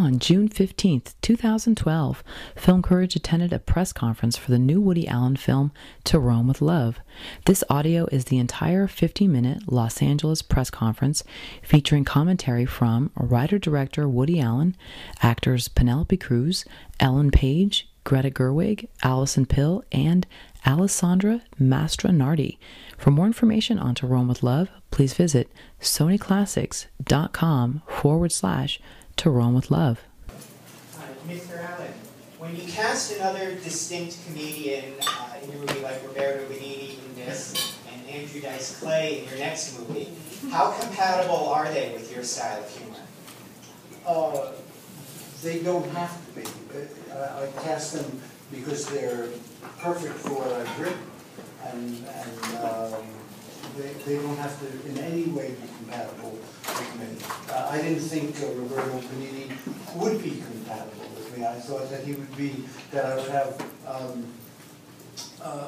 On June 15th, 2012, Film Courage attended a press conference for the new Woody Allen film, To Rome with Love. This audio is the entire 50-minute Los Angeles press conference featuring commentary from writer-director Woody Allen, actors Penelope Cruz, Ellen Page, Greta Gerwig, Alison and Allesandra Mastronardi. For more information on To Rome with Love, please visit sonyclassics.com/To Rome with Love. Mr. Allen, when you cast another distinct comedian in your movie like Roberto Benigni in this and Andrew Dice Clay in your next movie, how compatible are they with your style of humor? They don't have to be. I cast them because they're perfect for what I've written, and they don't have to in any way be compatible with me. I didn't think Roberto Benigni would be compatible with me. I thought that he would be, that I would have a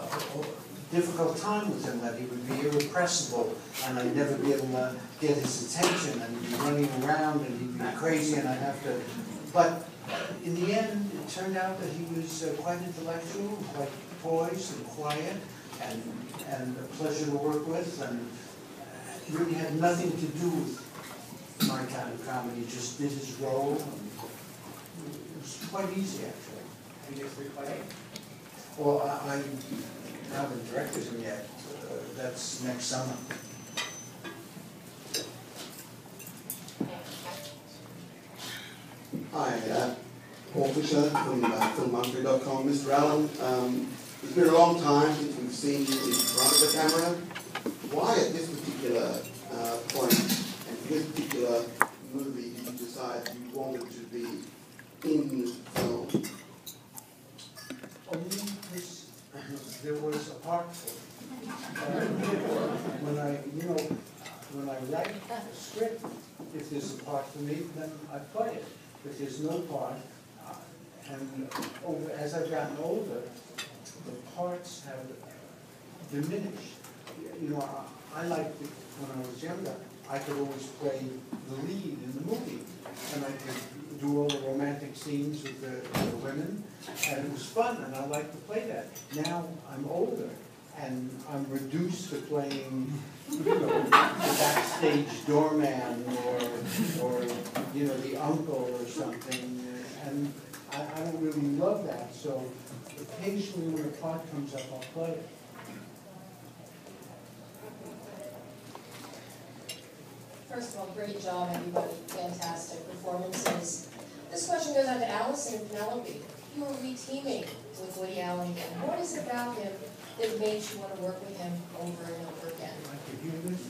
difficult time with him, that he would be irrepressible, and I'd never be able to get his attention, and he'd be running around, and he'd be crazy, and I'd have to, but in the end, it turned out that he was quite intellectual, quite poised and quiet, and a pleasure to work with, and really had nothing to do with my kind of comedy. He just did his role, and it was quite easy, actually. And just replay? Well, I haven't directed him yet. That's next summer. Hi, Paul Fisher from filmmarketing.com. Mr. Allen, it's been a long time since we've seen you in front of the camera. Why at this particular point and for this particular movie did you decide you wanted to be in film? Only because there was a part for it. When I write a script, if there's a part for me, then I play it. If there's no part, as I've gotten older, the parts have diminished. I liked it when I was younger. I could always play the lead in the movie, and I could do all the romantic scenes with the women, and it was fun, and I liked to play that. Now I'm older, and I'm reduced to playing, the backstage doorman or the uncle or something, and I don't really love that. So occasionally when a part comes up, I'll play it. First of all, great job, everybody. Fantastic performances. This question goes out to Alison and Penelope. You were re-teaming with Woody Allen again. What is it about him that made you want to work with him over and over again? I could hear this.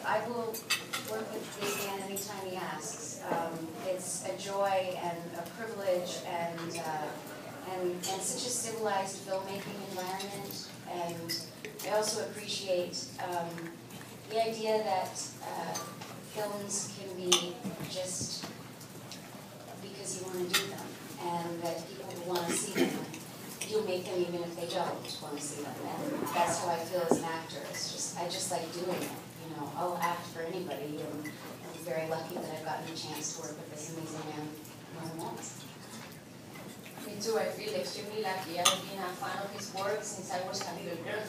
I will work with this man anytime he asks. It's a joy and a privilege and such a civilized filmmaking environment. And I also appreciate the idea that films can be just because you want to do them, and that people want to see them. You'll make them even if they don't want to see them, and that's how I feel as an actor. I just like doing it. I'll act for anybody, and I'm very lucky that I've gotten a chance to work with this amazing man more than once. Me too. I feel extremely lucky. I've been a fan of his work since I was a little girl,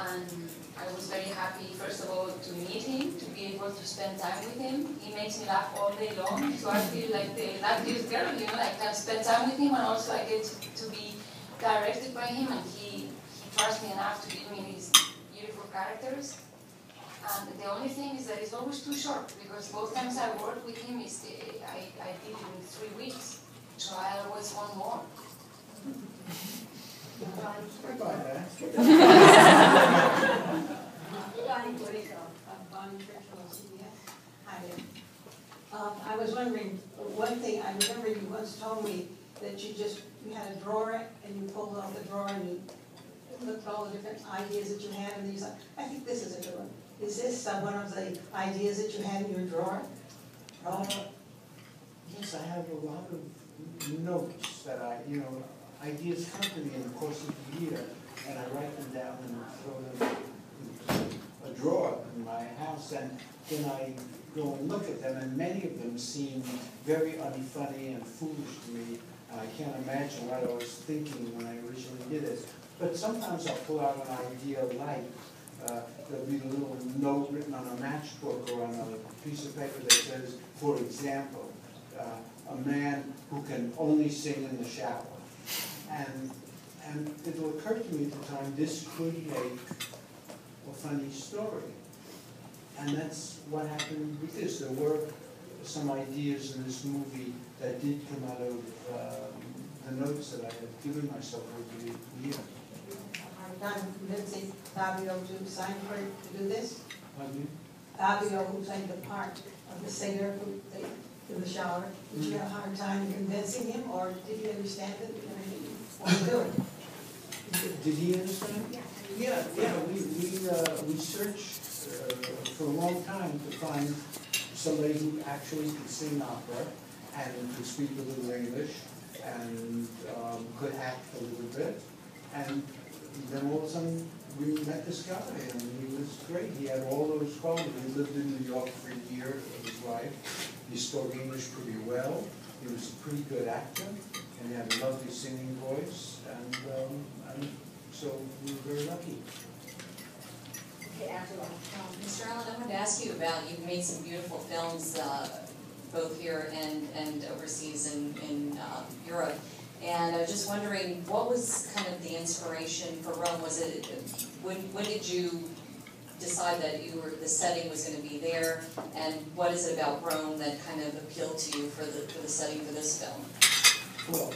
and I was very happy, first of all, to meet him, to be able to spend time with him. He makes me laugh all day long, so I feel like the luckiest girl. I can spend time with him, and also I get to be directed by him, and he trusts me enough to give me these beautiful characters. And the only thing is that it's always too short, because both times I worked with him, I did it in 3 weeks. So I always want more. I was wondering, one thing, I remember you once told me that you had a drawer and you pulled out the drawer and you looked at all the different ideas that you had, and you said, I think this is a good one. Is this one of the ideas that you had in your drawer? Yes, I have a lot of notes that ideas come to me in the course of the year, and down and throw them in a drawer in my house, and then I go and look at them, and many of them seem very unfunny and foolish to me. I can't imagine what I was thinking when I originally did it. But sometimes I'll pull out an idea like, there'll be a little note written on a matchbook or on a piece of paper that says, for example, a man who can only sing in the shower. And it'll occur to me at the time, this could make a funny story. And that's what happened with this. There were some ideas in this movie that did come out of the notes that I had given myself over the years. Time convincing Fabio to sign for to do this? Pardon me? Fabio, who played the part of the singer who in the shower, did you have a hard time convincing him, or did he understand it and he wanted to do it? Did he understand? Yeah. We searched for a long time to find somebody who actually could sing opera and could speak a little English and could act a little bit. And then all of a sudden we met this guy, and he was great. He had all those qualities. He lived in New York for a year of his life. He spoke English pretty well. He was a pretty good actor, and he had a lovely singing voice. And so we were very lucky. Okay, Angela. Mr. Allen, I wanted to ask you about, you've made some beautiful films, both here and overseas in Europe. And I was just wondering, what was kind of the inspiration for Rome? Was it, when did you decide that the setting was going to be there? And what is it about Rome that kind of appealed to you for the setting for this film? Well,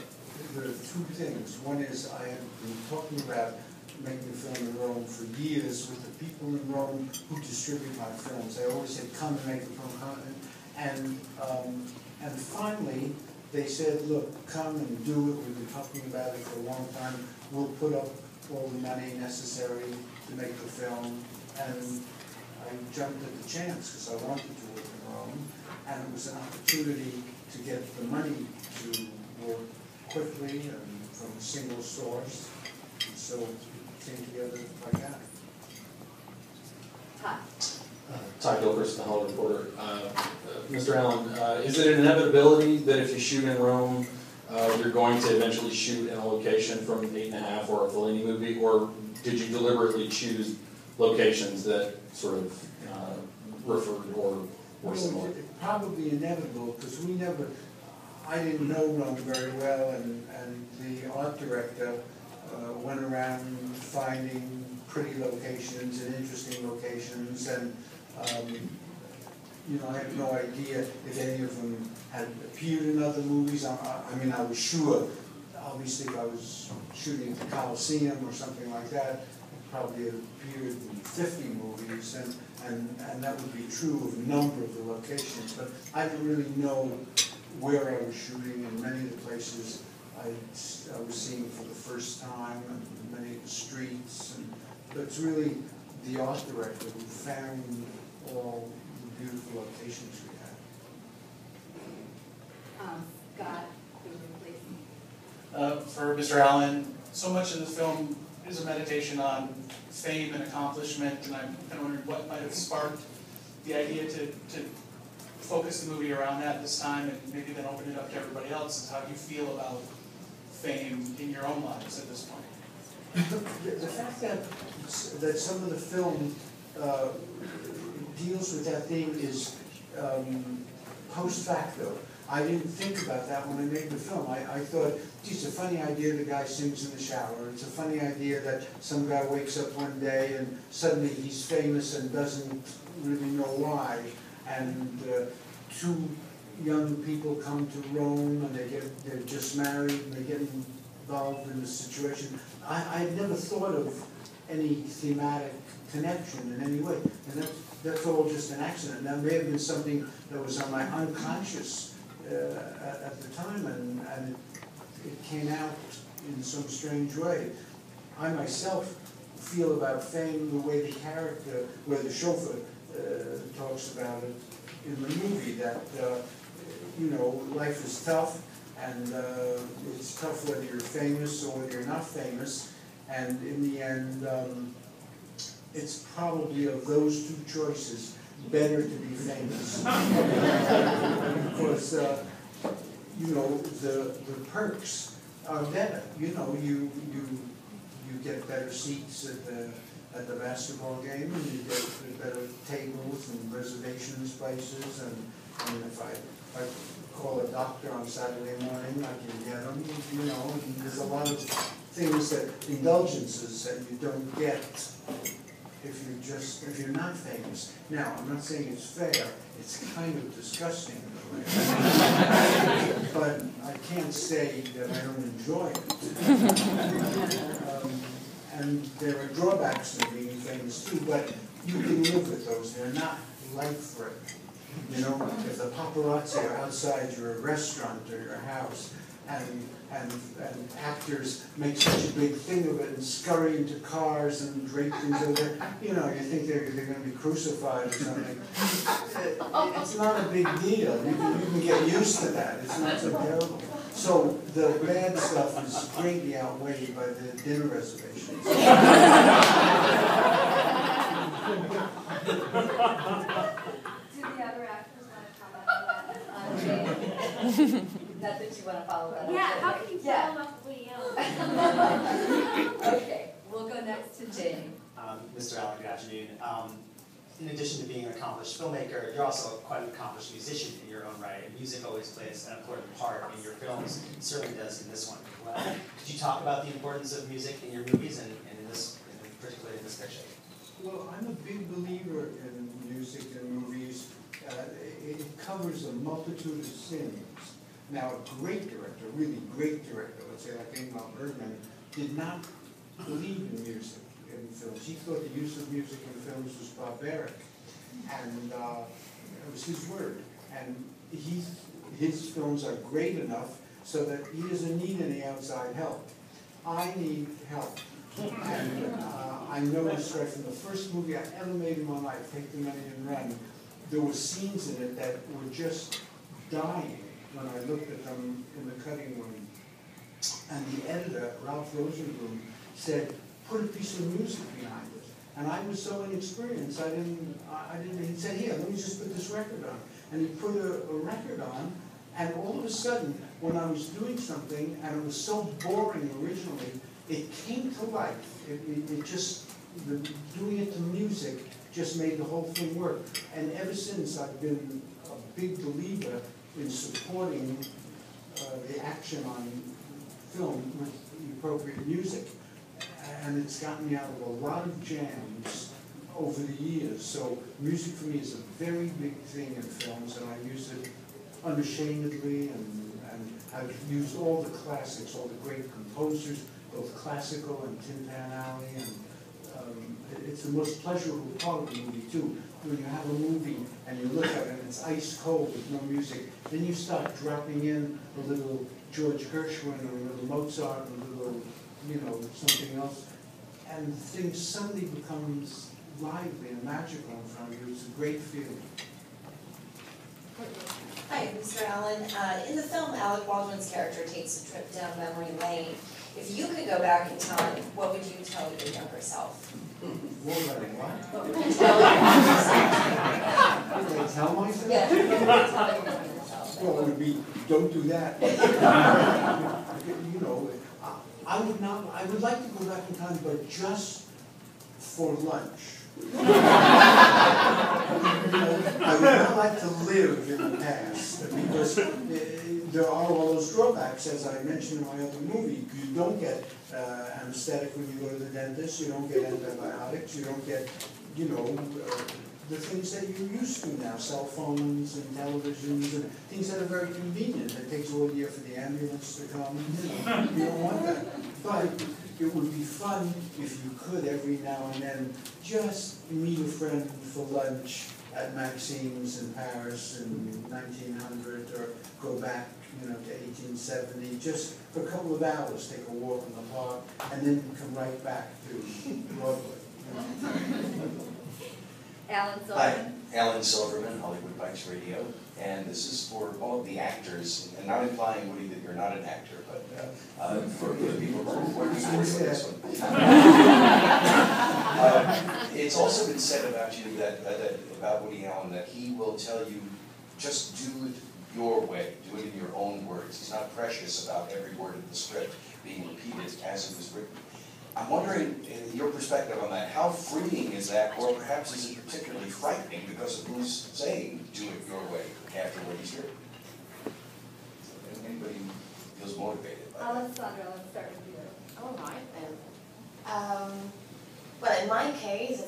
there are two things. One is I have been talking about making a film in Rome for years with the people in Rome who distribute my films. They always said, come and make a film, come. And finally, they said, look, come and do it. We've been talking about it for a long time. We'll put up all the money necessary to make the film. And I jumped at the chance because I wanted to work in Rome. And it was an opportunity to get the money to work quickly and from a single source. And so it came together like that. Hi. Todd Gilchrist, the Hollywood Reporter. Mr. Allen, is it an inevitability that if you shoot in Rome, you're going to eventually shoot in a location from 8.5 or a Fellini movie, or did you deliberately choose locations that sort of referred or were similar? It's probably inevitable because I didn't know Rome very well, and the art director went around finding pretty locations and interesting locations, and I have no idea if any of them had appeared in other movies. I mean, I was sure, obviously, if I was shooting at the Coliseum or something like that, it probably had appeared in 50 movies, and that would be true of a number of the locations. But I didn't really know where I was shooting, and many of the places I was seeing for the first time, and many of the streets. But it's really the art director who found all the beautiful locations we had. Scott, please. For Mr. Allen, so much of the film is a meditation on fame and accomplishment, and I'm kind of wondering what might have sparked the idea to focus the movie around that this time, and maybe then open it up to everybody else. Is how do you feel about fame in your own lives at this point? The fact that some of the film deals with that theme is post facto. I didn't think about that when I made the film. I thought, gee, it's a funny idea the guy sings in the shower. It's a funny idea that some guy wakes up one day and suddenly he's famous and doesn't really know why. And two young people come to Rome and they're just married and they get involved in a situation. I never thought of any thematic connection in any way. And that's all just an accident. That may have been something that was on my unconscious at the time, and it came out in some strange way. I myself feel about fame the way the character, where the chauffeur talks about it in the movie, that life is tough, and it's tough whether you're famous or whether you're not famous, And in the end, it's probably of those two choices, better to be famous. Because, you know, the perks are better. You know, you get better seats at the basketball game, and you get better tables and reservations prices, and if I call a doctor on Saturday morning, I can get them, you know, and there's a lot of things indulgences that you don't get if you're not famous. Now, I'm not saying it's fair, it's kind of disgusting in a way. But I can't say that I don't enjoy it. And there are drawbacks to being famous too, but you can live with those. They're not life-threatening. You know, if the paparazzi are outside your restaurant or your house, and actors make such a big thing of it and scurry into cars and drape things over, you know, you think they're going to be crucified or something. It's not a big deal. You can get used to that. It's not so terrible. So the bad stuff is greatly outweighed by the dinner reservations. Do the other actors want to comment on that? Not that you want to follow that up. Yeah, how can you follow up Woody Allen? Okay, we'll go next to Jane. Mr. Allen, good afternoon. In addition to being an accomplished filmmaker, you're also quite an accomplished musician in your own right, and music always plays an important part in your films. It certainly does in this one as well. Could you talk about the importance of music in your movies and particularly in this picture? Well, I'm a big believer in music and movies. It covers a multitude of sins. Now, a great director, really great director, let's say like Ingmar Bergman, did not believe in music in films. He thought the use of music in films was barbaric, and it was his word. And his films are great enough so that he doesn't need any outside help. I need help. And I noticed right from the first movie I ever made in my life, Take the Money and Run, there were scenes in it that were just dying when I looked at them in the cutting room. And the editor, Ralph Rosenblum, said, put a piece of music behind it. And I was so inexperienced, I didn't, he said, here, let me just put this record on. And he put a record on, and all of a sudden, when I was doing something, and it was so boring originally, it came to life. It just, doing it to music just made the whole thing work. And ever since, I've been a big believer in supporting the action on film with the appropriate music. And it's gotten me out of a lot of jams over the years. So music for me is a very big thing in films, and I use it unashamedly, and I've used all the classics, all the great composers, both classical and Tin Pan Alley, and it's the most pleasurable part of the movie too. When you have a movie and you look at it and it's ice cold with no music, then you start dropping in a little George Gershwin or a little Mozart or a little, you know, something else, and things suddenly becomes lively and magical in front of you. It's a great feeling. Hi, Mr. Allen. In the film, Alec Baldwin's character takes a trip down memory lane. If you could go back in time, what would you tell your younger self? What would I what? What would you tell your younger self? Would I tell myself? Yeah, what would you tell your younger self? Well, it would be, don't do that. You know, I would like to go back in time, but just for lunch. I would not like to live in the past, because there are all those drawbacks, as I mentioned in my other movie. You don't get anesthetic when you go to the dentist, you don't get antibiotics, you don't get, you know, the things that you're used to now, cell phones and televisions and things that are very convenient. It takes all year for the ambulance to come. You don't want that. But it would be fun if you could every now and then just meet a friend for lunch at Maxime's in Paris in 1900, or go back, you know, to 1870, just for a couple of hours, take a walk in the park, and then come right back to Broadway. Alan Silverman. Hi, Alan Silverman, Hollywood Bikes Radio. And this is for all of the actors, and not implying, Woody, that you're not an actor, but for the people who are working for you on this one. It's also been said about you about Woody Allen that he will tell you, just do it your way, do it in your own words. He's not precious about every word of the script being repeated as it was written. I'm wondering, your perspective on that, how freeing is that, or perhaps is it particularly frightening because of who's saying, do it your way, after what he's written? Anybody feels motivated by that? Allesandra, let's start with you. All right then. Well, in my case,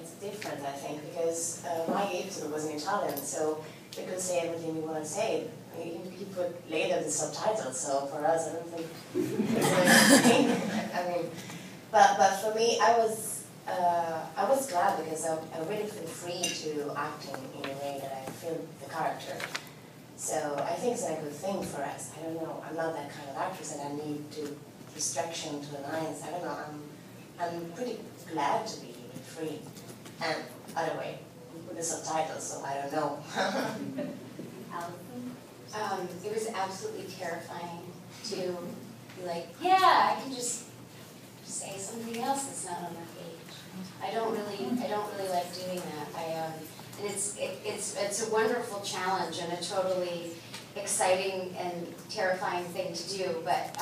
it's different, I think, because my editor was an Italian, so we could say everything we want to say. He put later the subtitles, so for us, I don't think it's like a thing. I mean, but for me, I was glad because I really feel free to acting in a way that I feel the character. So I think it's a good thing for us. I don't know. I'm not that kind of actress, and I need to distraction to the lines. I don't know. I'm pretty glad to be free. And other way, with the subtitles, so I don't know. Alison? It was absolutely terrifying to be like, yeah, I can just say something else that's not on the page. I don't really like doing that. And it's a wonderful challenge and a totally exciting and terrifying thing to do. But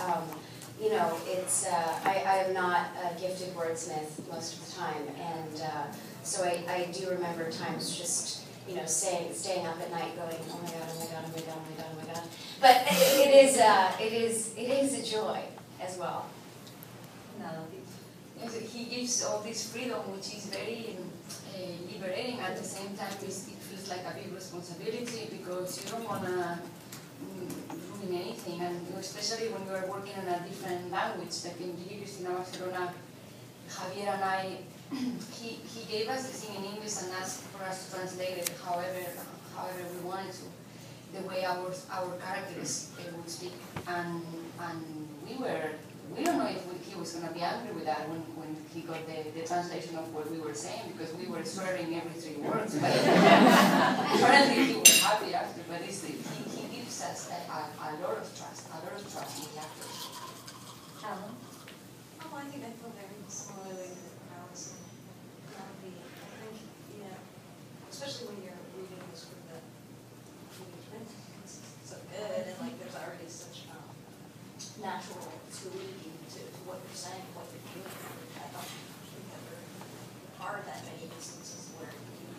you know, it's I am not a gifted wordsmith most of the time, and so I do remember times just, you know, staying up at night going, oh my god, oh my god, oh my god, oh my god, oh my god. But it is a joy as well. Penelope? Yes, he gives all this freedom, which is very liberating. At the same time, it feels like a big responsibility because you don't want to ruin anything, and especially when you are working in a different language. Like in Barcelona, Javier and I, he gave us the thing in English and asked for us to translate it however we wanted to, the way our characters would speak, and we don't know if he was going to be angry with that when he got the translation of what we were saying, because we were swearing every 3 words. But apparently he was happy after. But he gives us a lot of trust in the actors. Alan? Oh, I think I feel very similarly with Alison. I think, yeah, especially when you're reading the script that it's so good, and like there's already such natural fluidity to what you're saying, what you're doing. I don't think there are that many instances where you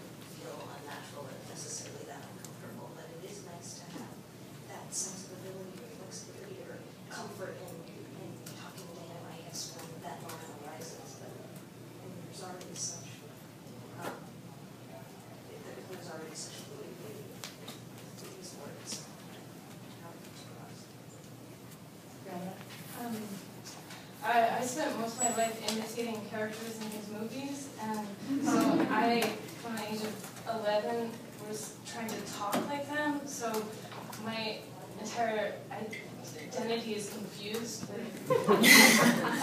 feel unnatural or necessarily that uncomfortable, but it is nice to have that sensibility or flexibility or comfort in talking to him, I guess, when that moment arises. But there's already such fluidity to these words. I spent most of my life imitating characters in his movies, and so I, from the age of 11, was trying to talk like them, so my entire identity is confused with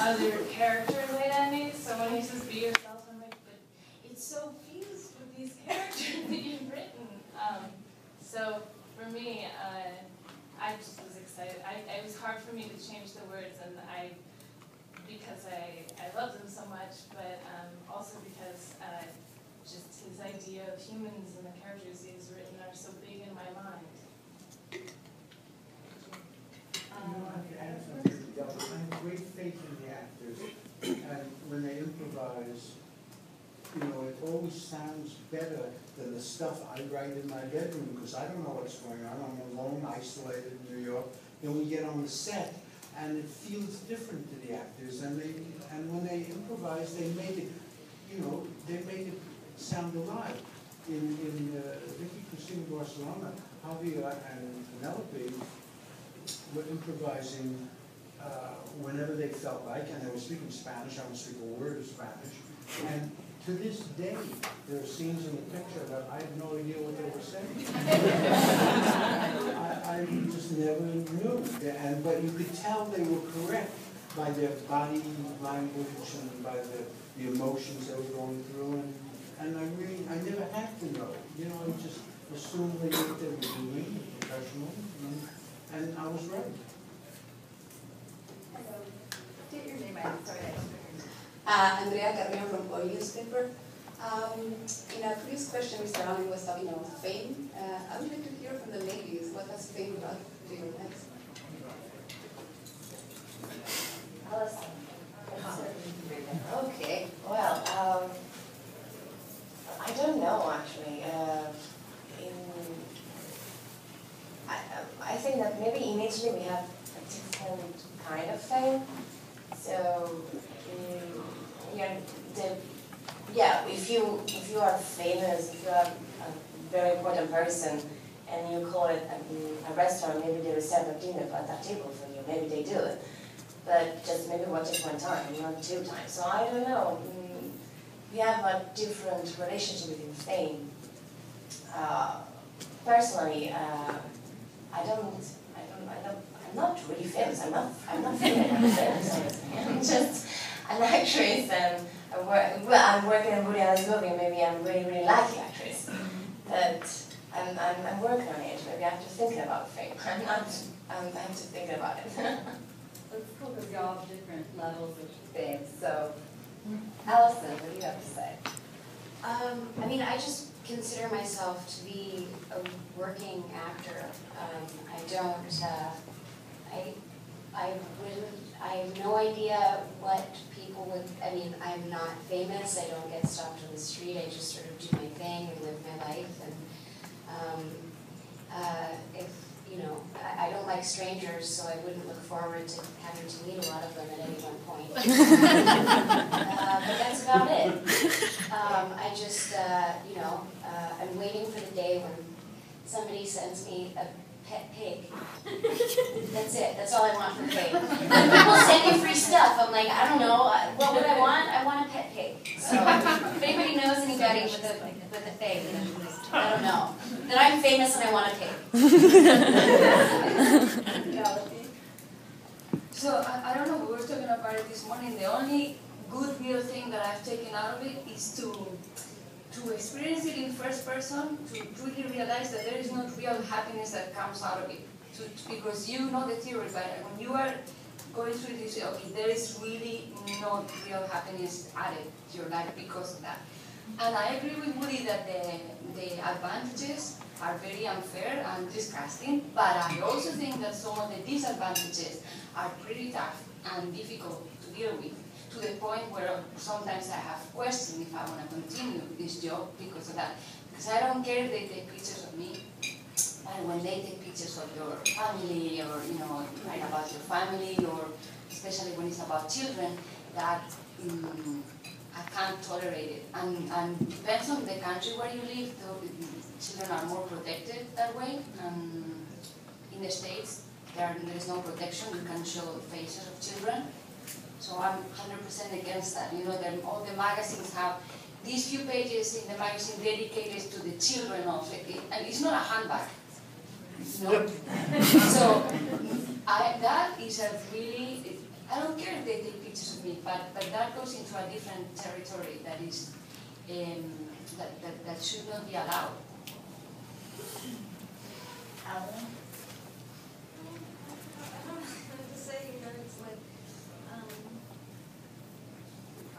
other characters' identities. So when he says be yourself, I'm like, but it's so fused with these characters that you've written. So for me, I just was excited. It was hard for me to change the words, and because I love them so much, but also because just his idea of humans and the characters he's written are so big in my mind. I have great faith in the actors, and when they improvise, you know, it always sounds better than the stuff I write in my bedroom, because I don't know what's going on. I'm alone, isolated in New York. Then we get on the set, and it feels different to the actors, and when they improvise, they make it, you know, they make it sound alive. In Vicky Cristina Barcelona, Javier and Penelope were improvising whenever they felt like, and they were speaking Spanish. I don't speak a word of Spanish, and to this day, there are scenes in the picture that I have no idea what they were saying. I just never knew. But you could tell they were correct by their body language and by the emotions they were going through. And I never had to know. You know, assumed they knew what they were doing, professional, and I was ready. State your name, I'm sorry. Andrea Carrillo from Oi newspaper. In a previous question, Mr. Allen was talking about fame. I would like to hear from the ladies, what has fame brought to your lives? Alison. Okay, well, I don't know actually. I think that maybe in Italy we have a different kind of fame. So, if you are famous, if you are a very important person, and you call it a restaurant, maybe they reserve a dinner at that table for you. Maybe they do it, but just maybe watch it one time, not 2 times. So I don't know. We have a different relationship with fame. Personally, I'm not really famous. I'm not famous. I'm just an actress, and I'm working in Woody Allen's movie. Maybe I'm really lucky actress, but I'm working on it. Maybe I have to think about fame. I have to think about it. It's cool because we all have different levels of fame. So, Alison, what do you have to say? I mean, I just consider myself to be a working actor. I have no idea what people would, I mean, I'm not famous, I don't get stopped on the street, I just sort of do my thing and live my life. And I don't like strangers, so I wouldn't look forward to having to meet a lot of them at any one point. But that's about it. I just, I'm waiting for the day when somebody sends me a pet pig. That's it. That's all I want from pig. When people send me free stuff, I'm like, I don't know. What would I want? I want a pet pig. So if anybody knows anybody with a pig, I don't know. Then I'm famous and I want a pig. So I don't know. We were talking about it this morning. The only good real thing that I've taken out of it is to experience it in first person, to really realize that there is no real happiness that comes out of it. Because you know the theory, but when you are going through it, you say, okay, there is really no real happiness added to your life because of that. And I agree with Woody that the advantages are very unfair and disgusting, but I also think that some of the disadvantages are pretty tough and difficult to deal with, to the point where sometimes I have questioned if I want to continue this job because of that. Because I don't care if they take pictures of me, but when they take pictures of your family, or write about your family, or especially when it's about children, that I can't tolerate it. And depends on the country where you live, children are more protected that way. In the States, there is no protection. You can show faces of children. So I'm 100% against that. All the magazines have these few pages in the magazine dedicated to the children of it. And it's not a handbag. No. So that is a really, I don't care if they take pictures of me, but that goes into a different territory that is that should not be allowed. Alan? I don't know what to say, it's like,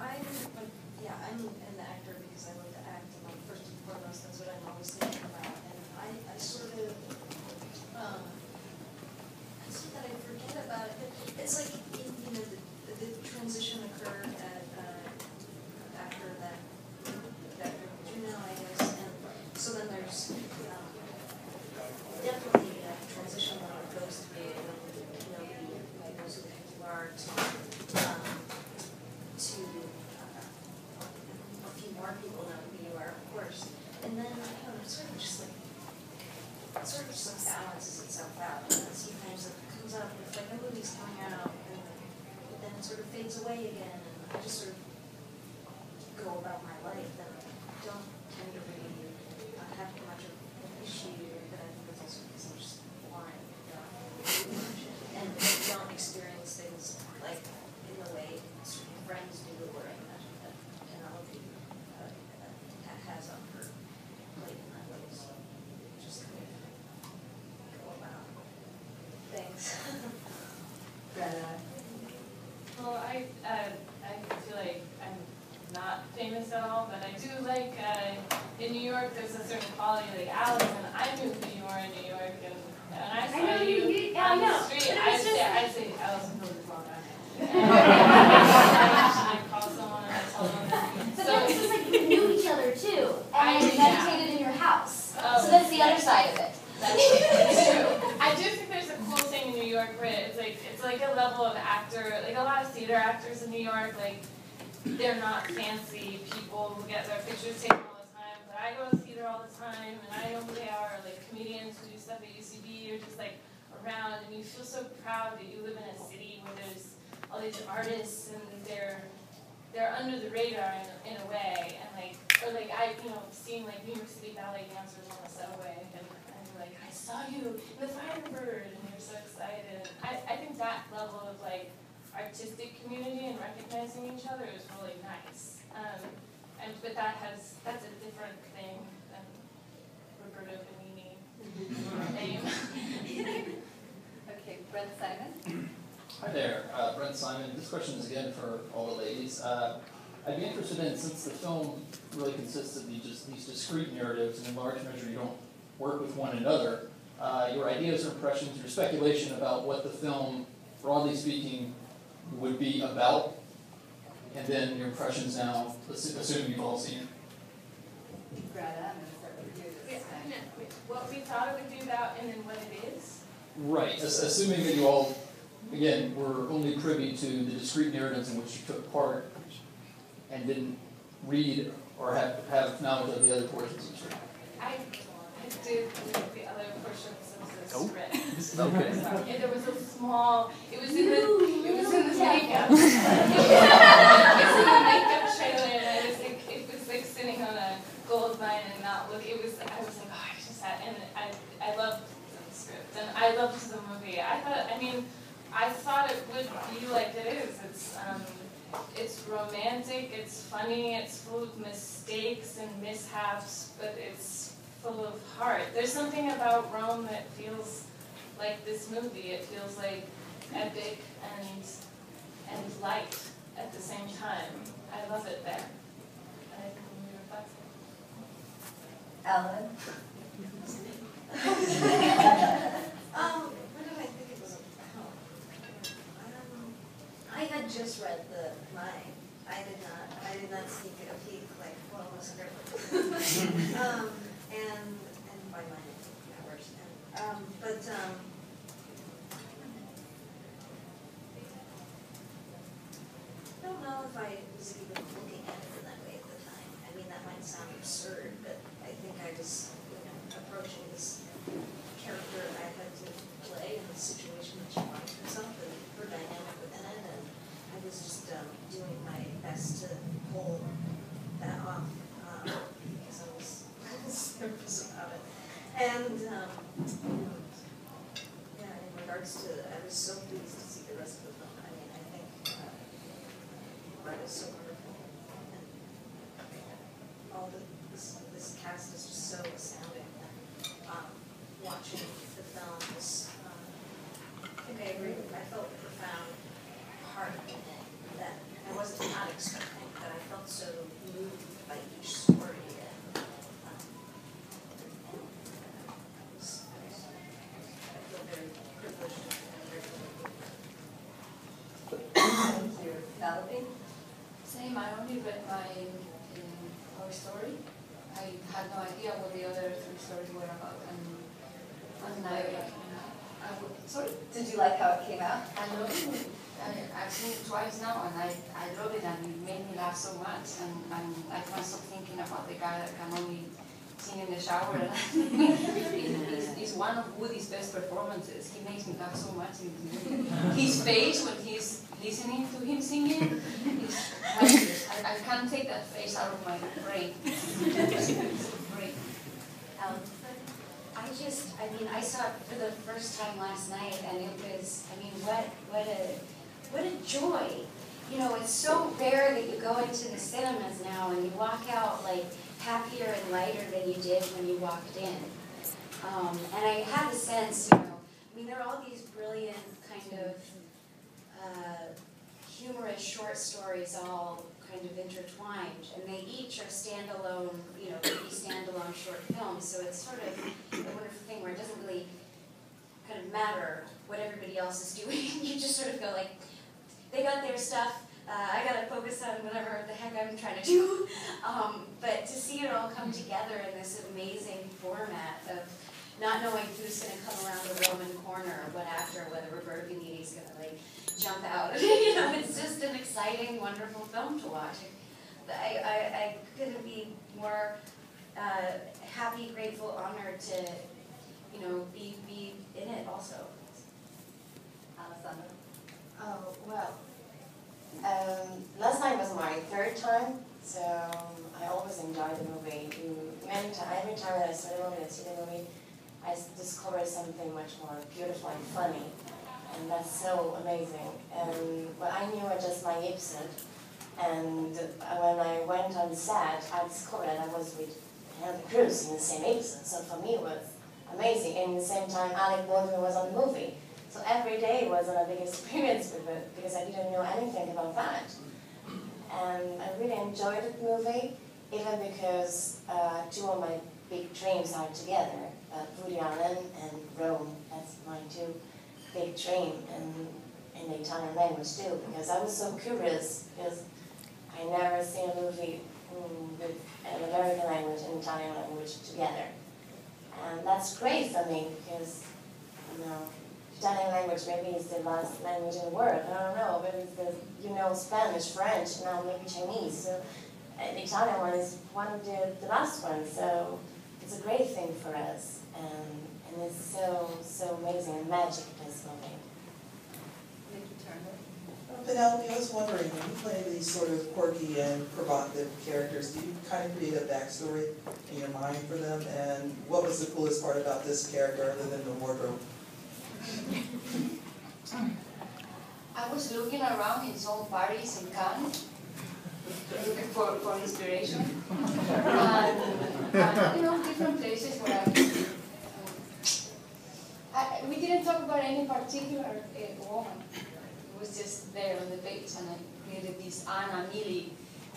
I'm an actor because I love to act, and first and foremost, that's what I'm always thinking about. And I sort of, it's not that I forget about it, but it's like, the transition occurred after that juvenile, I guess, and so then there's definitely a transition that one goes through, who knows who the heck you are, to a few more people know who you are, of course. And then, it sort of just balances itself out. And then sometimes it comes up, it's like a movie's coming out, but then it sort of fades away again, and I just sort of go about my life, and I don't tend to really have much of an issue, but I think it's also because I'm just blind, and don't experience things like in the way certain friends do, or I imagine that Penelope has on her plate in that way. So Greta? Well, I feel like I'm not famous at all, but I do like, in New York, there's a certain quality, like Allison, I knew who you were in New York, and I saw know you yeah, on I know, the street, but I'd it's just- say Allison who was wrong. I call someone and I tell them. But then it's just like you knew each other too, I and knew, meditated in your house. Oh, So that's the other side of it. That's true. I do think there's a cool thing in New York where it's like a level of actor, like a lot of theater actors in New York, like they're not fancy people who get their pictures taken all the time, but I go to theater all the time and I know who they are, like comedians who do stuff at UCB or just like around, and you feel so proud that you live in a city where there's all these artists and they're under the radar in a way, and like, or like I, seeing like New York City ballet dancers on the subway, and you're like, I saw you in the Firebird, and you're so excited. I think that level of like artistic community and recognizing each other is really nice. But that's a different thing than Roberto Benigni. Okay, Brent Simon? Hi there, Brent Simon. This question is again for all the ladies. I'd be interested in, since the film really consists of these discrete narratives, and in large measure you don't work with one another, your ideas or impressions, your speculation about what the film, broadly speaking, would be about, and then your impressions now, assuming you've all seen it. Greta, I'm going to start with you this time. What we thought it would be about and then what it is? Right, assuming that you all, again, were only privy to the discrete narratives in which you took part and didn't read or have knowledge of the other portions of the script. I did read the other portions of the script. Okay. And there was a small, it was in the makeup. It's in the makeup trailer, and I was like, it was like sitting on a gold mine and not look. I was like, oh, I just had, and I loved the script, and I loved the movie. I thought it would be like it is. It's romantic, it's funny, it's full of mistakes and mishaps, but it's full of heart. There's something about Rome that feels like this movie. It feels like epic and light at the same time. I love it there. And I think the movie reflects Ellen? What did I think it was about? I had just read the line. I did not sneak a peek like, well, it was great. And by mine, I think hours. I don't know if I was even looking at it in that way at the time. I mean, that might sound absurd, but I think I was, approaching this character I had to play in the situation that she finds herself and her dynamic within it, and I was just doing my best to pull that off because I was nervous about it. And yeah, in regards to, I was so pleased to see the rest of the film. I mean, I think Greta is so wonderful, and all this cast is just so astounding. Watching the film was, I think I agree with, I felt profound heart in it that I wasn't not expecting, but I felt so moved by each story, and I feel very privileged and very Thank you. Penelope? Same, I only read our story. I had no idea what the other three stories were about, and Sorry? Did you like how it came out? I love it. I've seen it twice now, and I love it, and it made me laugh so much, and I can't stop thinking about the guy that can only sing in the shower. It's one of Woody's best performances. He makes me laugh so much in the movie. His face when he's listening to him singing is priceless. I can't take that face out of my brain. It's great. I saw it for the first time last night, and it was, what a joy. It's so rare that you go into the cinemas now and you walk out like happier and lighter than you did when you walked in. And I had a sense, there are all these brilliant kind of humorous short stories all kind of intertwined, and they each are standalone, could be standalone short films, so it's sort of a wonderful thing where it doesn't really kind of matter what everybody else is doing. You just sort of go like, they got their stuff, I gotta focus on whatever the heck I'm trying to do. But to see it all come together in this amazing format of not knowing who's gonna come around the Roman corner, what actor, whether Roberto Benigni's gonna like jump out. It's just an exciting, wonderful film to watch. I couldn't be more happy, grateful, honored to, be in it also. Allesandra? Oh, well, last night was my third time, so I always enjoy the movie. Every time that I see the movie, I discover something much more beautiful and funny, and that's so amazing. And I knew I just my Gibson, and when I went on set, I discovered that I was with Cruz in the same episode. So for me, it was amazing. And at the same time, Alec Baldwin was on the movie. So every day was a big experience with it because I didn't know anything about that. And I really enjoyed the movie, even because two of my big dreams are together. Woody Allen and Rome, that's my two big dreams, and in the Italian language too, because I was so curious, because I never seen a movie with an American language and Italian language together. And that's great for me, because, Italian language maybe is the last language in the world. I don't know, maybe it's Spanish, French, now maybe Chinese. So the Italian one is one of the last ones. So it's a great thing for us. And it's so amazing and magic, this movie. Penelope, I was wondering, when you play these sort of quirky and provocative characters, do you kind of create a backstory in your mind for them? And what was the coolest part about this character other than the wardrobe? I was looking around in some parties in Cannes, looking for inspiration, and different places where we didn't talk about any particular woman. It was just there on the page, and I created this Anna Mili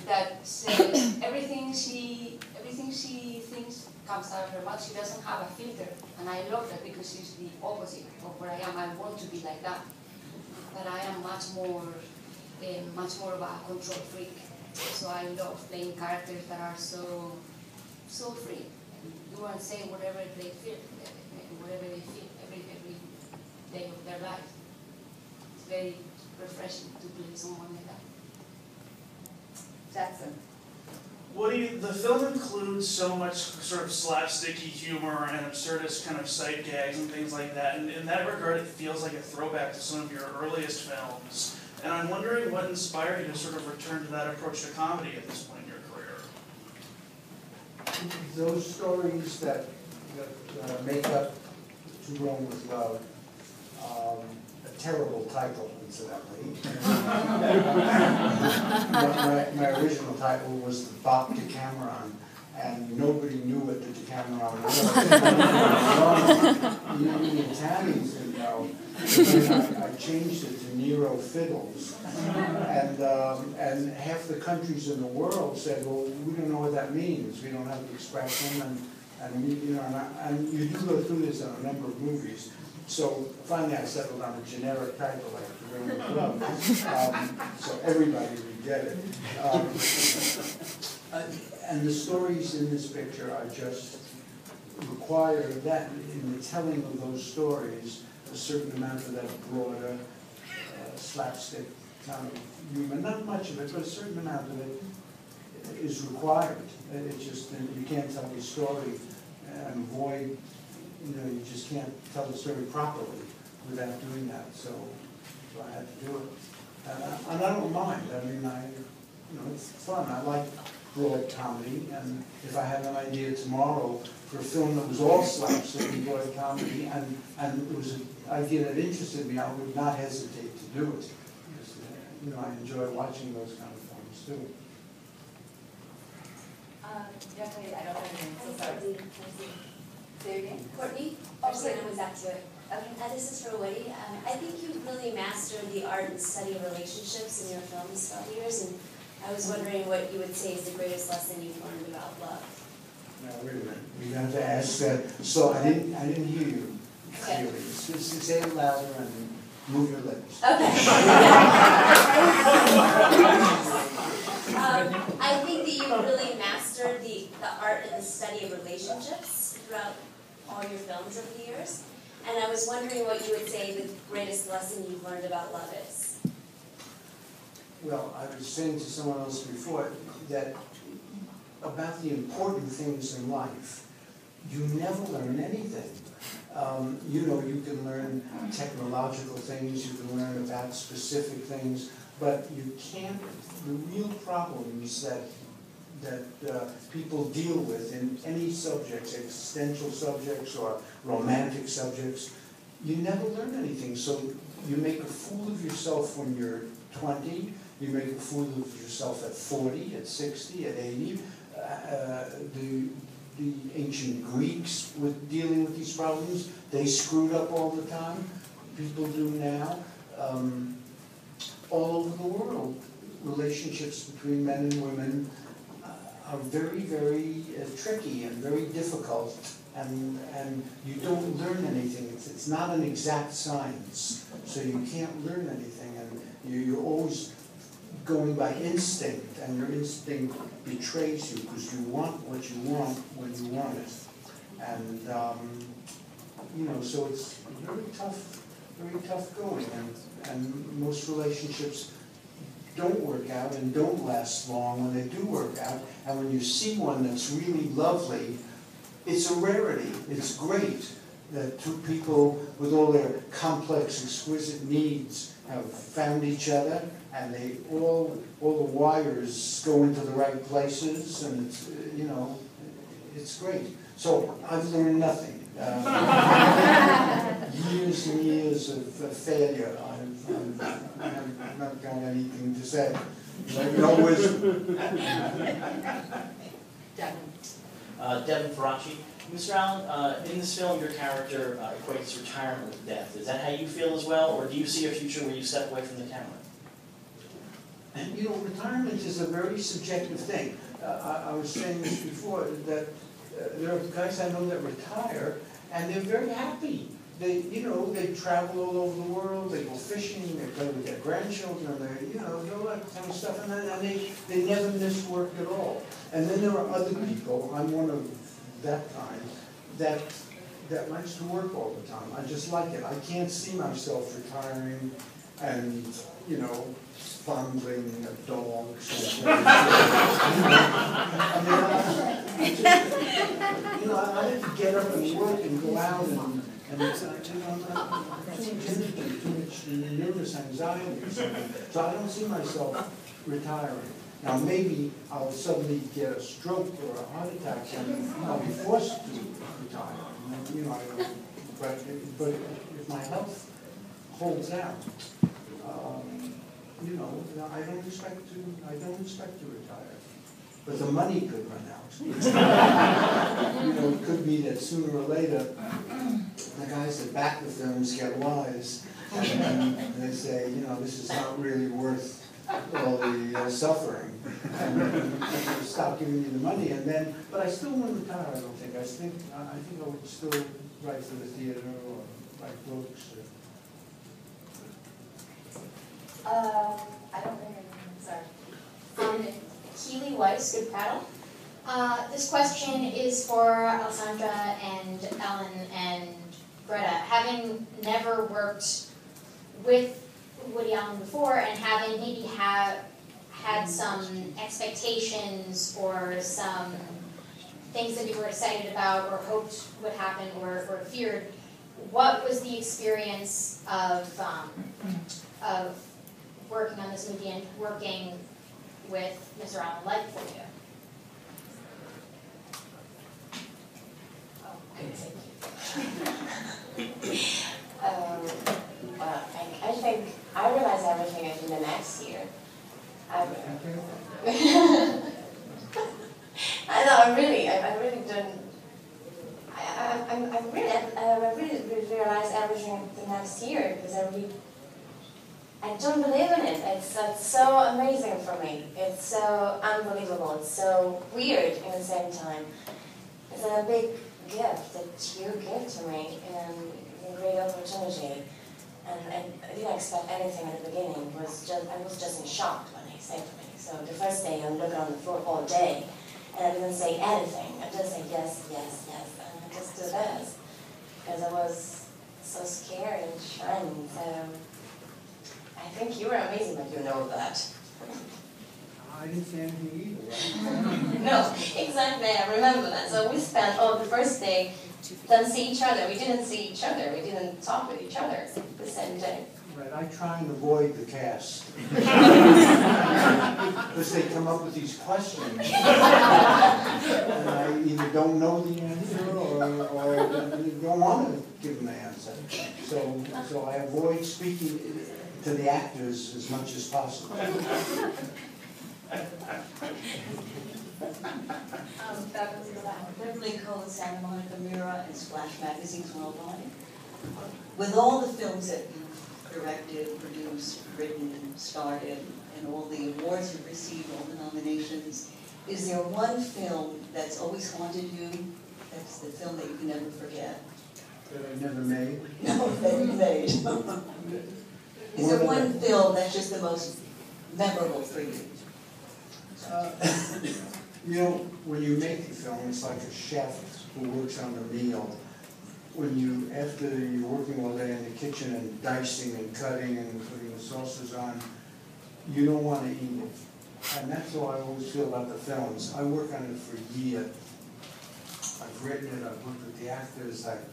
that says everything she thinks comes out of her mouth. She doesn't have a filter, and I love that because she's the opposite of where I am. I want to be like that, but I am much more of a control freak. So I love playing characters that are so free. Do and say whatever they feel every day of their life. It's very refreshing to play someone like that. Jackson. Woody, the film includes so much sort of slapsticky humor and absurdist kind of sight gags and things like that, and in that regard it feels like a throwback to some of your earliest films. And I'm wondering what inspired you to sort of return to that approach to comedy at this point in your career? Those stories that make up To Rome with Love, a terrible title, incidentally. My original title was The Bop Decameron, and nobody knew what the Decameron was. Even the Italians didn't know. Then I changed it to Nero Fiddles, and half the countries in the world said, well, we don't know what that means. We don't have the expression, and you do go through this in a number of movies. So finally I settled on a generic title like The Room of Love, so everybody would get it. And the stories in this picture are just require that in the telling of those stories, a certain amount of that broader slapstick kind of humor. Not much of it, but a certain amount of it is required. It's just, you can't tell the story and avoid, you just can't tell the story properly without doing that. So I had to do it. And I don't mind. I mean, it's fun. I like broad comedy, and if I had an idea tomorrow for a film that was all slapstick and broad comedy, and it was an idea that interested me, I would not hesitate to do it. Because, I enjoy watching those kind of films too. Definitely, I don't have anything, so sorry. Say your name? Courtney? Oh, Courtney was that to it. Okay, this is for Woody. I think you really mastered the art and study of relationships in your films throughout the years, and I was wondering what you would say is the greatest lesson you've learned about love. Now, wait a minute, you have to ask that, so I didn't hear you clearly. Just say it louder and move your lips. Okay. I think that you really mastered the art and the study of relationships throughout all your films over the years. And I was wondering what you would say the greatest lesson you've learned about love is. Well, I was saying to someone else before that about the important things in life, you never learn anything. You know, you can learn technological things, you can learn about specific things, but you can't, the real problems that people deal with in any subjects, existential subjects or romantic subjects, you never learn anything. So you make a fool of yourself when you're 20, you make a fool of yourself at 40, at 60, at 80. The ancient Greeks were dealing with these problems. They screwed up all the time. People do now. All over the world, relationships between men and women are very, very tricky and very difficult, and you don't learn anything. It's not an exact science, so you can't learn anything, and you're always going by instinct, and your instinct betrays you because you want what you want when you want it. And, you know, so it's very tough going, and most relationships don't work out and don't last long. When they do work out, and when you see one that's really lovely, it's a rarity. It's great that two people with all their complex, exquisite needs have found each other, and they all the wires go into the right places, and it's, you know, it's great. So I've learned nothing. Years and years of failure. I've not got anything to say. No wisdom. Devin Faraci. Mr. Allen, in this film, your character equates retirement with death. Is that how you feel as well, or do you see a future where you step away from the camera? And you know, retirement is a very subjective thing. I was saying this before, that there are guys I know that retire, and they're very happy. They, you know, they travel all over the world, they go fishing, they play with their grandchildren, they, you know, all that kind of stuff, and they never miss work at all. And then there are other people, I'm one of that kind, that likes to work all the time. I just like it. I can't see myself retiring and, you know, fondling a dog. You know, I like to get up and work and go out and you know, I'm too intelligent, too much nervous anxiety or something. So I don't see myself retiring. Now maybe I'll suddenly get a stroke or a heart attack and I'll be forced to retire. You know, but if my health holds out, you know, I don't expect to retire. But the money could run out. You know, it could be that sooner or later, the guys that back the films get wise, and they say, you know, this is not really worth all the suffering, and stop giving you the money. And then, but I still won't retire. I don't think. I think I would still write for the theater or write books. I don't know your name, sorry. Keely Weiss, Good Paddle. This question is for Allesandra and Ellen and Greta. Having never worked with Woody Allen before and having maybe had some expectations or some things that you were excited about or hoped would happen or feared, what was the experience of working on this movie and working with Mr. Allen like for you? I think I realized everything in the next year. I know, I really don't. I really realized everything the next year because I don't believe in it. It's so amazing for me. It's so unbelievable. It's so weird in the same time. It's a big gift that you give to me and a great opportunity. And I didn't expect anything at the beginning. I was just in shock when he said to me. So the first day I'm looking on the floor all day and I didn't say anything. I just said yes, yes, yes. And I just do this. Because I was so scared and shy. I think you were amazing, but you know that. I didn't say anything either, right? No, exactly, I remember that. So we spent the first day, didn't see each other. We didn't see each other. We didn't talk with each other the same day. Right, I try and avoid the cast. Because they come up with these questions. And I either don't know the answer or don't want to give them the answer. So I avoid speaking to the actors as much as possible. Beverly Code, Santa Monica Mirror, and Splash magazines worldwide. With all the films that you've directed, produced, written, starred, and all the awards you've received, all the nominations, is there one film that's always haunted you? That's the film that you can never forget? That I never made? No, that you made. Is there one film that's just the most memorable for you? You know, when you make a film, it's like a chef who works on a meal. After you're working all day in the kitchen and dicing and cutting and putting the sauces on, you don't want to eat it. And that's how I always feel about the films. I work on it for a year. I've written it, I've worked with the actors, I've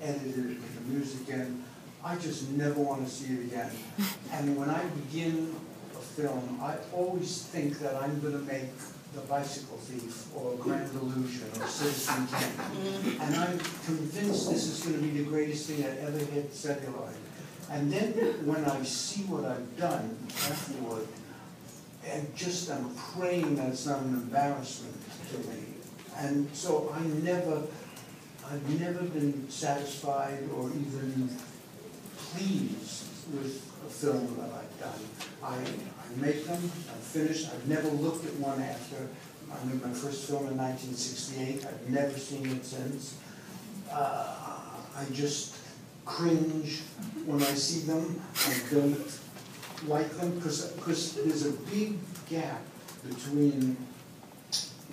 edited it, put the music in. I just never want to see it again. And when I begin a film, I always think that I'm going to make The Bicycle Thief or Grand Illusion or Citizen Kane. And I'm convinced this is going to be the greatest thing that ever hit celluloid. And then when I see what I've done afterward, and just I'm praying that it's not an embarrassment to me. And so I've never been satisfied or even pleased with a film that I've done. I make them, I'm finished, I've never looked at one after. I made my first film in 1968, I've never seen it since. I just cringe when I see them. I don't like them because there's a big gap between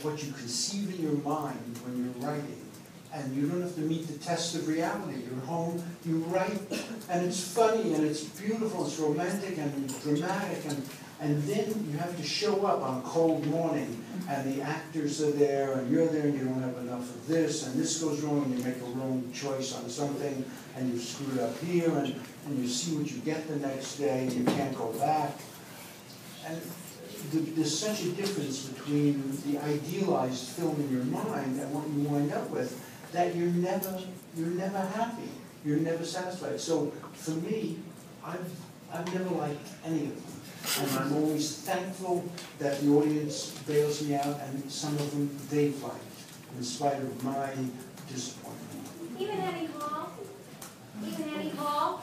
what you conceive in your mind when you're writing, and you don't have to meet the test of reality. You're home, you write, and it's funny, and it's beautiful, it's romantic and dramatic, and then you have to show up on a cold morning, and the actors are there, and you're there, and you don't have enough of this, and this goes wrong, and you make a wrong choice on something, and you screwed up here, and you see what you get the next day, and you can't go back. And there's such a difference between the idealized film in your mind and what you wind up with, that you're never happy. You're never satisfied. So for me, I've never liked any of them. And I'm always thankful that the audience bails me out, and some of them they've liked, in spite of my disappointment. Even Annie Hall? Even Annie Hall?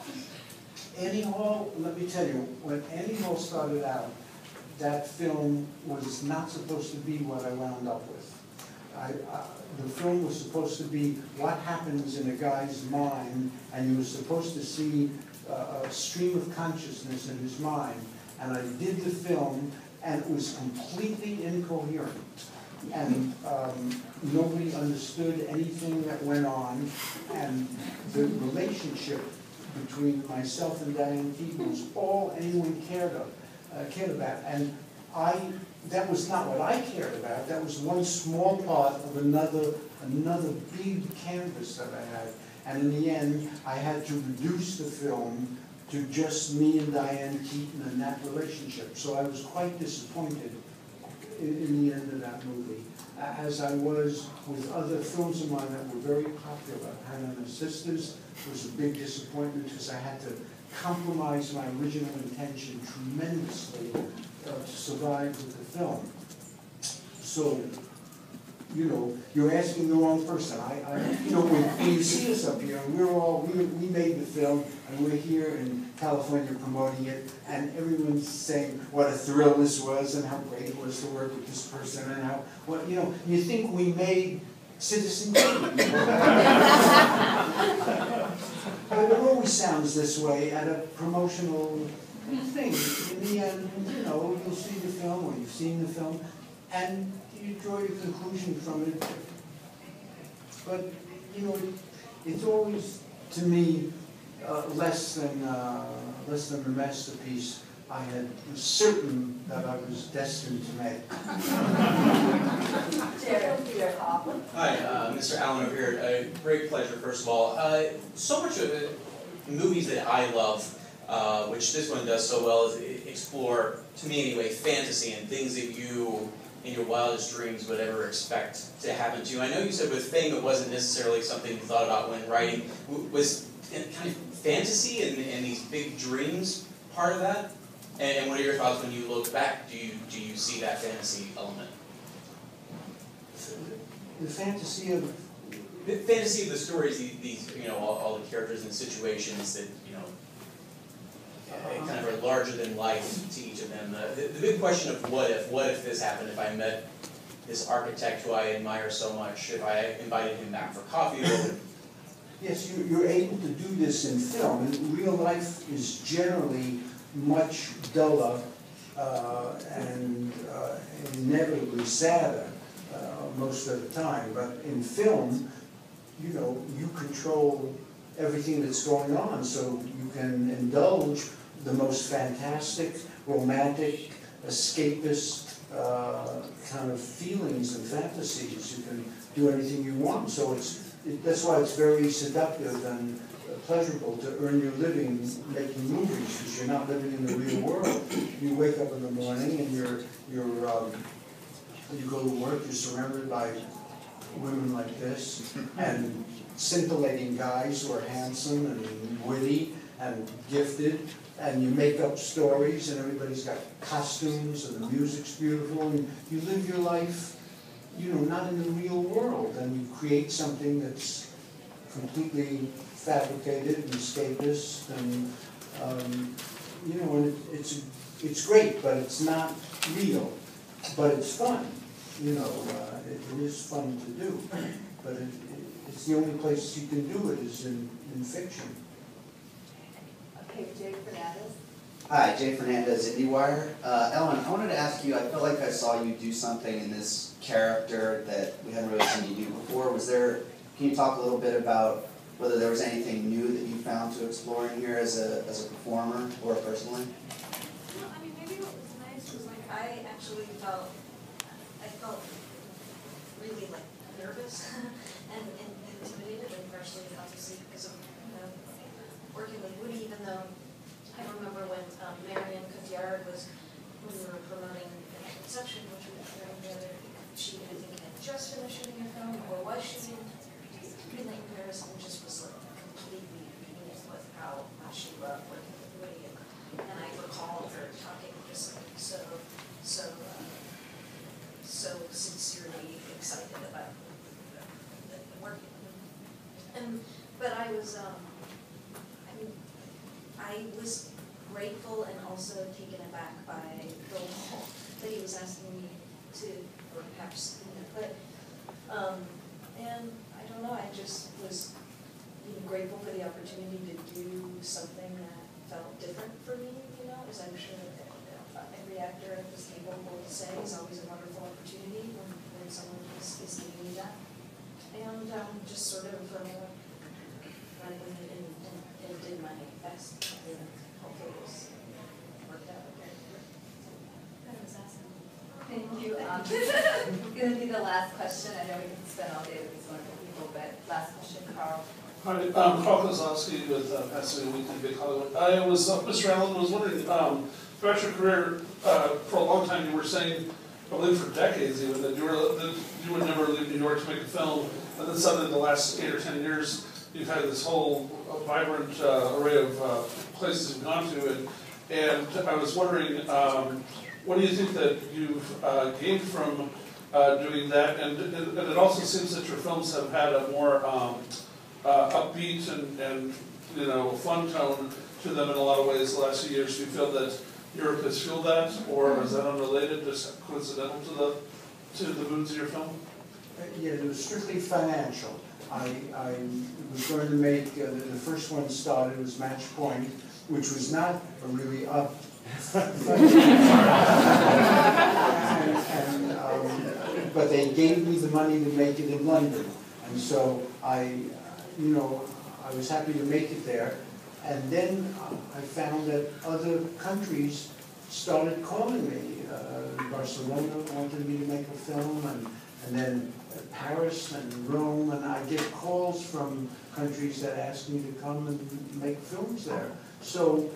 Annie Hall, let me tell you, when Annie Hall started out, that film was not supposed to be what I wound up with. The film was supposed to be what happens in a guy's mind, and you were supposed to see a stream of consciousness in his mind. And I did the film, and it was completely incoherent. And nobody understood anything that went on, and the relationship between myself and Diane Keaton was all anyone cared about. And that was not what I cared about. That was one small part of another big canvas that I had. And in the end, I had to reduce the film to just me and Diane Keaton and that relationship. So I was quite disappointed in the end of that movie, as I was with other films of mine that were very popular. Hannah and her Sisters was a big disappointment because I had to compromise my original intention tremendously to survive with the film. So you're asking the wrong person. When you see us up here, and we made the film, and we're here in California promoting it, and everyone's saying what a thrill this was, and how great it was to work with this person, and how, you think we made Citizen Kane. But it always sounds this way at a promotional thing. In the end, you'll see the film, or you've seen the film, and you draw your conclusion from it. But, it's always, to me, less than the masterpiece I was certain that I was destined to make. Hi, Mr. Allen over here. Great pleasure, first of all. So much of the movies that I love, which this one does so well, is explore, to me anyway, fantasy and things that you, in your wildest dreams, would ever expect to happen to you. I know you said with Fame it wasn't necessarily something you thought about when writing. Was kind of fantasy and these big dreams part of that? And what are your thoughts when you look back? Do you see that fantasy element? The fantasy of the stories, these all the characters and situations that kind of are larger than life to each of them. The big question of what if this happened? If I met this architect who I admire so much, if I invited him back for coffee, Yes, you're able to do this in film. And real life is generally much duller and inevitably sadder most of the time. But in film, you control everything that's going on, so you can indulge the most fantastic, romantic, escapist kind of feelings and fantasies. You can do anything you want. So that's why it's very seductive and pleasurable to earn your living making movies, because you're not living in the real world. You wake up in the morning and you go to work, you're surrounded by women like this, and scintillating guys who are handsome and witty and gifted, and you make up stories, and everybody's got costumes, and the music's beautiful, and you live your life, not in the real world, and you create something that's completely fabricated and escapist, and and it's great, but it's not real, but it's fun. It is fun to do, but it's the only place you can do it is in fiction. Okay, Jay Fernandez. Hi, Jay Fernandez, IndieWire. Ellen, I wanted to ask you, I felt like I saw you do something in this character that we hadn't really seen you do before. Can you talk a little bit about whether there was anything new that you found to explore in here as a performer or personally? Well, I mean, maybe what was nice was I actually felt really nervous and intimidated, partially obviously because of working with Woody, even though I remember when Marion Cotillard when we were promoting Conception, which we whether she, I think, had just finished shooting a film or was shooting Midnight in Paris, and just was completely amazed with how much she loved working with Woody. And I recall her talking just so sincerely excited about working with him. But I was grateful and also taken aback by the role that he was asking me to, or perhaps put. And I don't know, I just was grateful for the opportunity to do something that felt different for me, as I'm sure that every actor at this table will say is always a wonderful opportunity when someone is giving you that. And just sort of went with it and did my best. And hopefully it worked out okay. That was awesome. Thank you. It's going to be the last question. I know we can spend all day with these wonderful people, but last question, Carl. Hi, Carl Kozlowski with Pasadena Weekly, Big Hollywood. Mr. Allen, was wondering, throughout your career, for a long time you were saying, I believe for decades even, that you would never leave New York to make a film, and then suddenly in the last 8 or 10 years, you've had this whole vibrant array of places you've gone to, and I was wondering, what do you think that you've gained from doing that, and it also seems that your films have had a more upbeat and fun tone to them in a lot of ways the last few years. Do you feel that Europe has fueled that, or is that unrelated, just coincidental to the moods of your film? Yeah, it was strictly financial. I was going to make, the first one started was Match Point, which was not a really up. But they gave me the money to make it in London, and so I was happy to make it there. And then I found that other countries started calling me. Barcelona wanted me to make a film, and then Paris and Rome, and I get calls from countries that ask me to come and make films there. So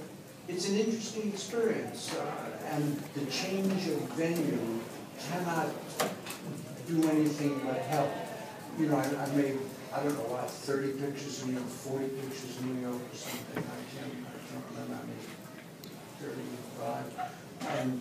it's an interesting experience, and the change of venue cannot do anything but help. I made, I don't know what, 30 pictures in New York, 40 pictures in New York or something. I can't remember how many, 35. And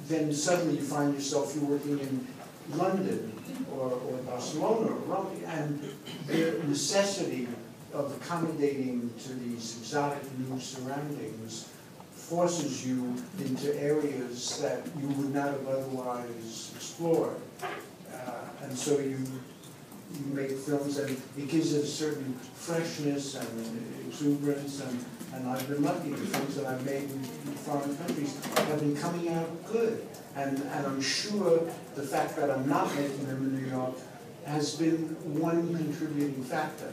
then suddenly you find yourself, you're working in London or Barcelona or Rome, and the necessity of accommodating to these exotic new surroundings forces you into areas that you would not have otherwise explored. And so you make films, and it gives it a certain freshness and exuberance, and I've been lucky. The films that I've made in foreign countries have been coming out good. And I'm sure the fact that I'm not making them in New York has been one contributing factor.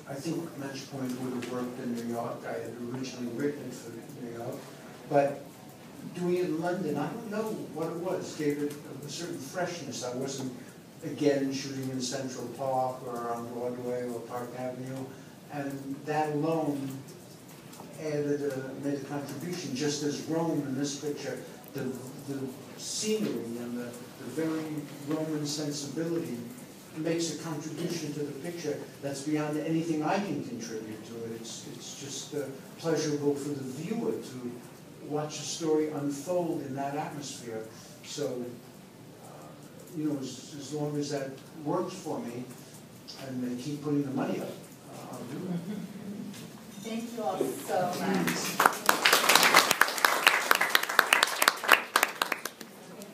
I think Match Point would have worked in New York. I had originally written it for New York. But doing it in London, I don't know what it was. Gave it a certain freshness. I wasn't, again, shooting in Central Park or on Broadway or Park Avenue. And that alone made a contribution, just as Rome in this picture, the scenery and the very Roman sensibility makes a contribution to the picture that's beyond anything I can contribute to it. It's just pleasurable for the viewer to watch a story unfold in that atmosphere. So, as long as that works for me, and they keep putting the money up, I'll do it. Thank you all so much.